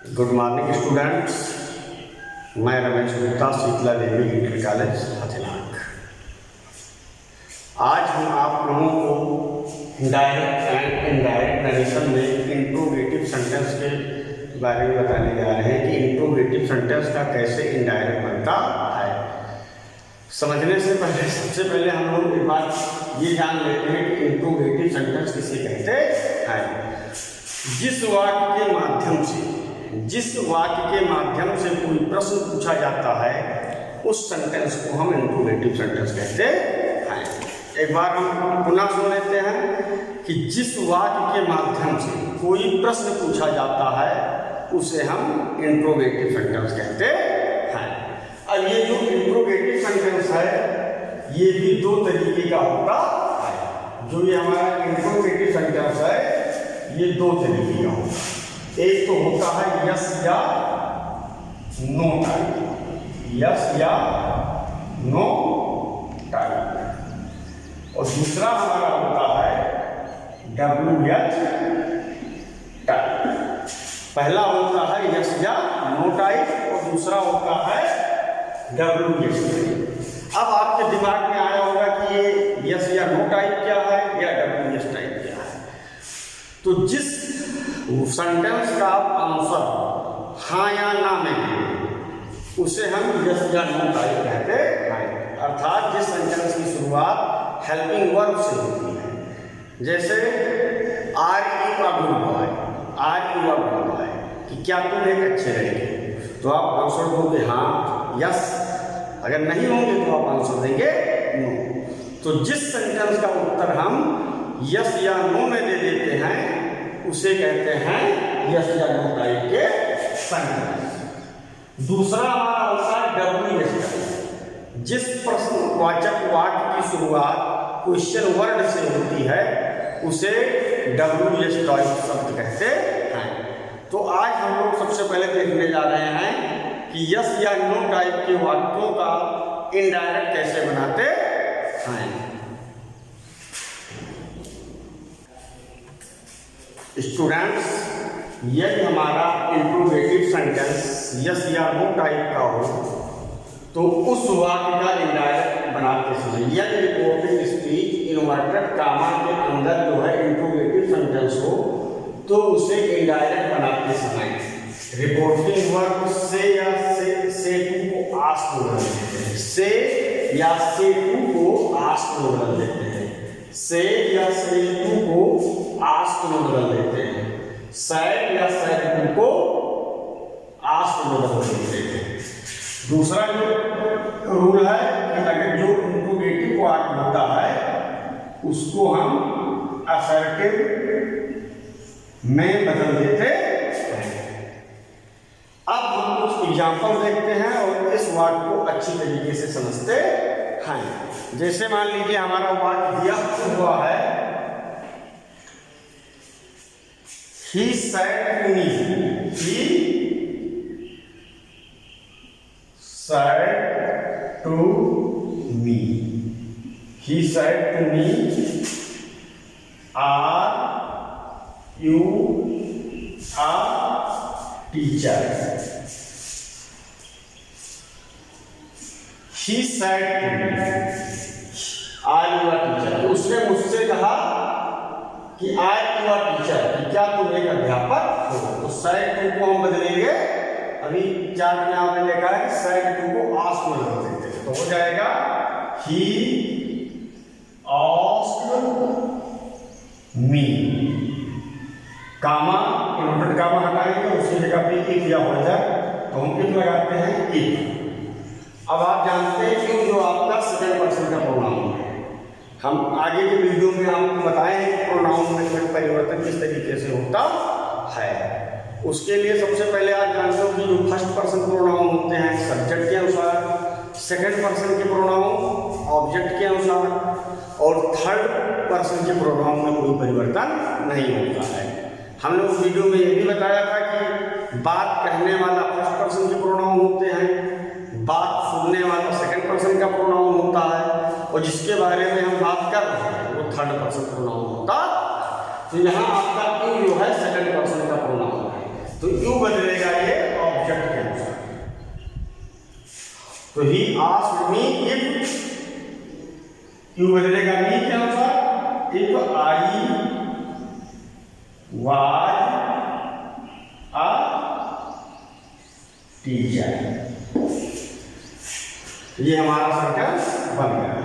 Good morning students, मैं रमेश गुप्ता, शीतला देवी inter college हथिनाक। आज हम आप लोगों को डायरेक्ट एंड इनडायरेक्ट नरेशन में इंट्रोगेटिव सेंटेंस के बारे में बताने जा रहे हैं कि इंट्रोगेटिव सेंटेंस का कैसे इनडायरेक्ट बनता है। समझने से पहले सबसे पहले हम लोग एक बात ये जान लेते हैं कि इंट्रोगेटिव सेंटेंस किसे कहते हैं। जिस वाक्य के माध्यम से कोई प्रश्न पूछा जाता है उस सेंटेंस को हम इंट्रोगेटिव सेंटेंस कहते हैं। एक बार हम पुनः सुन लेते हैं कि जिस वाक्य के माध्यम से कोई प्रश्न पूछा जाता है उसे हम इंट्रोगेटिव सेंटेंस कहते हैं। अब ये जो इंट्रोगेटिव सेंटेंस है ये भी दो तरीके का होता है। जो ये हमारा इंट्रोगेटिव सेंटेंस है ये दो तरीके का होता है। एक तो होता है यस या नो टाइप, यस या नो टाइप, और दूसरा हमारा होता है WH टाइप। पहला होता है यस या नो टाइप और दूसरा होता है WH टाइप। अब आपके दिमाग में आया होगा कि ये यस या नो टाइप क्या है या WH टाइप क्या है। तो जिस सेंटेंस का आंसर हाँ या ना में उसे हम यस या नो टाइप कहते हैं। अर्थात जिस सेंटेंस की शुरुआत हेल्पिंग वर्ब से होती है, जैसे are you a good boy, are you a good boy कि क्या तुम एक अच्छे लड़के, तो आप आंसर दोगे हाँ यस, अगर नहीं होंगे तो आप आंसर देंगे नो। तो जिस सेंटेंस का उत्तर हम यस या नो में दे देते हैं उसे कहते हैं यस या नो टाइप के सेंटेंस। दूसरा हमारा होता है WH टाइप। जिस प्रश्नवाचक वाक्य की शुरुआत क्वेश्चन वर्ड से होती है उसे WH टाइप शब्द कहते हैं। तो आज हम लोग सबसे पहले देखने जा रहे हैं कि यस या नो टाइप के वाक्यों का इनडायरेक्ट कैसे बनाते हैं। स्टूडेंट्स, यदि हमारा इंट्रोगेटिव सेंटेंस यस या नो टाइप का हो तो उस वाक्य का इनडायरेक्ट बनाते समय यदि रिपोर्टिंग स्पीच इन्वर्टेड कामा के अंदर जो है इंट्रोगेटिव सेंटेंस हो तो उसे इनडायरेक्ट बनाते समय रिपोर्टिंग वर्ब से या से टू को आस्क में बदल देते हैं, से या से टू को आस्क में बदल देते हैं, से या से टू को आस्क में बदल देते हैं, सैड या सैड टू को आस्क में बदल देते हैं। दूसरा जो रूल है कि अगर जो इंट्रोगेटिव वाक्य होता है उसको हम असर्टिव में बदल देते हैं। अब हम कुछ एग्जाम्पल देखते हैं और इस वाक्य को अच्छी तरीके से समझते हैं। जैसे मान लीजिए हमारा वाक्य दिया हुआ है He said to me, he said to me, he said to me, are you a teacher? He said to me, are you a teacher? उसने मुझसे कहा कि आई यू आर टीचर, कि क्या तुम एक अध्यापक हो। तो साइड टू को हम बदलेंगे, अभी चार्ट में आपने देखा है कि साइड टू को आस्क में बदल देते हैं, तो हो जाएगा he asked me, comma inverted कामा हटाएंगे उसकी जगह पे एक या हो जाए तो हम इफ लगाते हैं इफ। अब आप जानते हैं कि जो आपका सेकंड पर्सन का प्रोनाउन है, हम आगे के वीडियो में आपको बताएं कि प्रोनाउन में परिवर्तन किस तरीके से होता है। उसके लिए सबसे पहले आप जानते हो कि जो फर्स्ट पर्सन प्रोनाउन होते हैं सब्जेक्ट के अनुसार, सेकंड पर्सन के प्रोनाउन ऑब्जेक्ट के अनुसार और थर्ड पर्सन के प्रोनाउन में कोई परिवर्तन नहीं होता है। हमने उस वीडियो में ये भी बताया था कि बात कहने वाला फर्स्ट पर्सन के प्रोनाउन होते हैं, बात सुनने वाला सेकंड पर्सन का प्रोनाउन होता है और जिसके बारे में हम बात कर रहे हैं वो थर्ड पर्सन प्रोनाउन होता है। तो यहाँ आपका यू जो है सेकंड पर्सन का प्रोनाउन है, तो यू बदलेगा यू बदलेगा मी के अनुसार। If I was a teacher, ये हमारा सेंटेंस बन गया।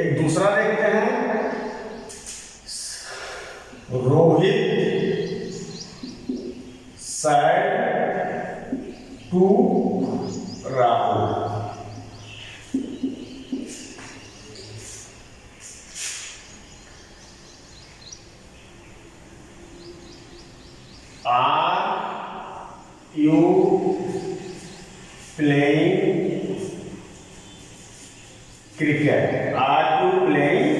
एक दूसरा देखते हैं, Rohit said to Rahul. Are you playing cricket? Are you playing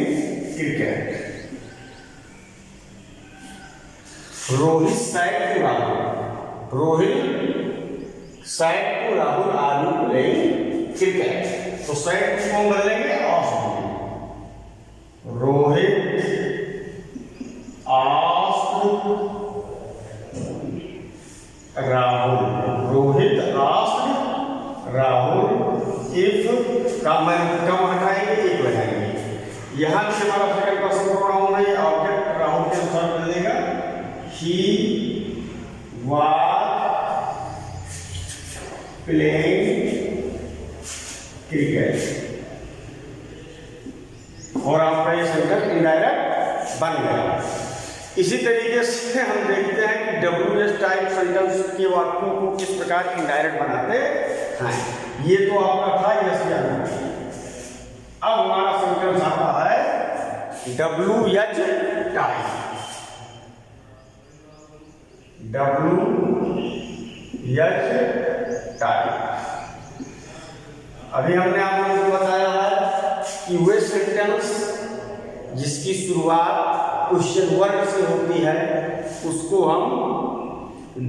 cricket? Rohit said to Rahul, Rohit said to Rahul, are you playing cricket? तो said को कौन बदलेंगे? asked। Rohit asked Rahul, Rohit asked Rahul. if कम हटाएंगे, एक लगाएंगे। यहां से हमारा सेकंड पर्सन प्रोनाउन है, ऑब्जेक्ट राहुल के अनुसार बदलेगा। he was playing cricket, और आपका ये सेंटेंस इनडायरेक्ट बन गया। इसी तरीके से हम देखते हैं कि WH टाइप सेंटेंस के वाक्यों को किस प्रकार इनडायरेक्ट बनाते हैं। ये तो आपका था यस या नो। अब हमारा सेंटेंस आता है WH टाइप। WH टाइप, अभी हमने आप लोगों को बताया है कि वे सेंटेंस जिसकी शुरुआत क्वेश्चन वर्ड से होती है उसको हम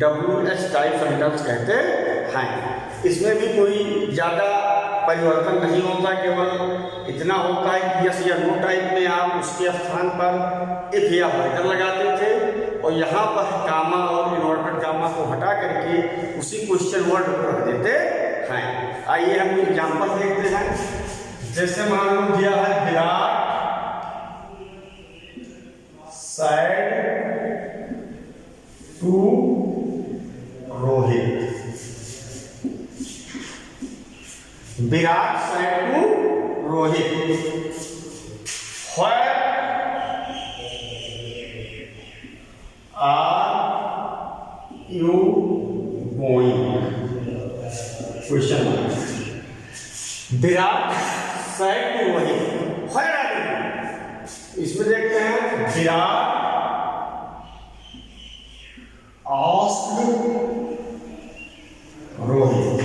WH टाइप सेंटेंस कहते हैं। इसमें भी कोई ज़्यादा परिवर्तन नहीं होता, केवल इतना होता है कि यस या नो टाइप में आप उसके स्थान पर इफ या व्हाइटर लगाते थे, और यहाँ पर कामा और इन्वर्टेड कामा को हटा करके उसी क्वेश्चन वर्ड को रख देते हैं। आइए हम एग्जांपल देखते हैं। जैसे मान लो दिया है Virat said to Rohit, Virat said to Rohit, where are you going? Question mark. Virat said to Rohit, where are you? इसमें देखते हैं विराट asked रोहित।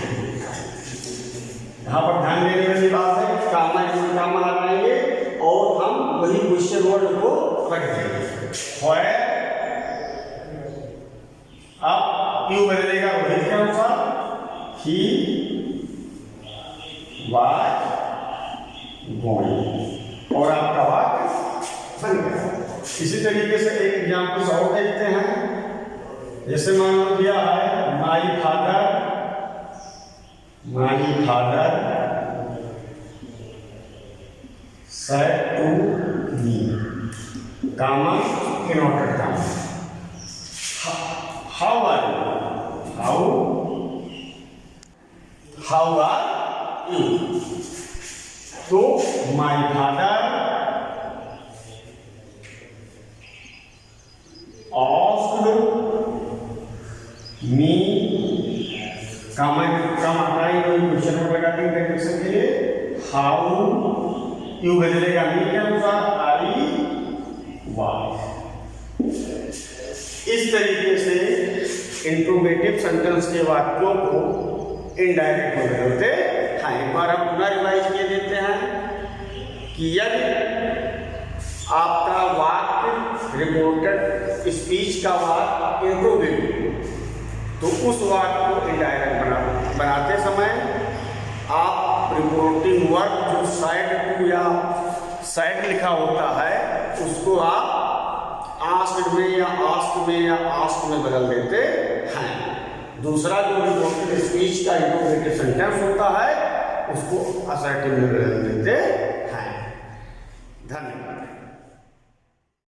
यहाँ पर ध्यान देने वाली बात है कि कामा लगाएंगे और हम वही क्वेश्चन वर्ड को रख देंगे। where, अब यू बदलेगा रोहित के अनुसार। he was going, और आपका वाक्य बन गया। इसी तरीके से एक एग्जाम्पल और देखते हैं। जैसे मान लो दिया है my father said to me, comma inverted comma. how are you? how are you? तो my father asked me, comma हटाएंगे क्वेश्चन में लगा देंगे डायरेक्शन के लिए। हाउ यू बदलेगा मी के अनुसार, आई वाज। इस तरीके से इंट्रोगेटिव सेंटेंस के वाक्यों को इनडायरेक्ट बदलते हैं। एक बार हम पुनः रिवाइज किए देते हैं कि यदि आपका वाक्य रिपोर्टेड स्पीच का वाक्य इंट्रोगेटिव, तो उस वाक्य को इनडायरेक्ट बनाते समय आप रिपोर्टिंग वर्ब जो साइड टू या साइड लिखा होता है उसको आप आस्क्ड में या आस्क में या आस्क में बदल देते हैं। दूसरा जो रिपोर्टेड स्पीच का इंट्रोगेटिव सेंटेंस होता है उसको असर्टिव में बदल देते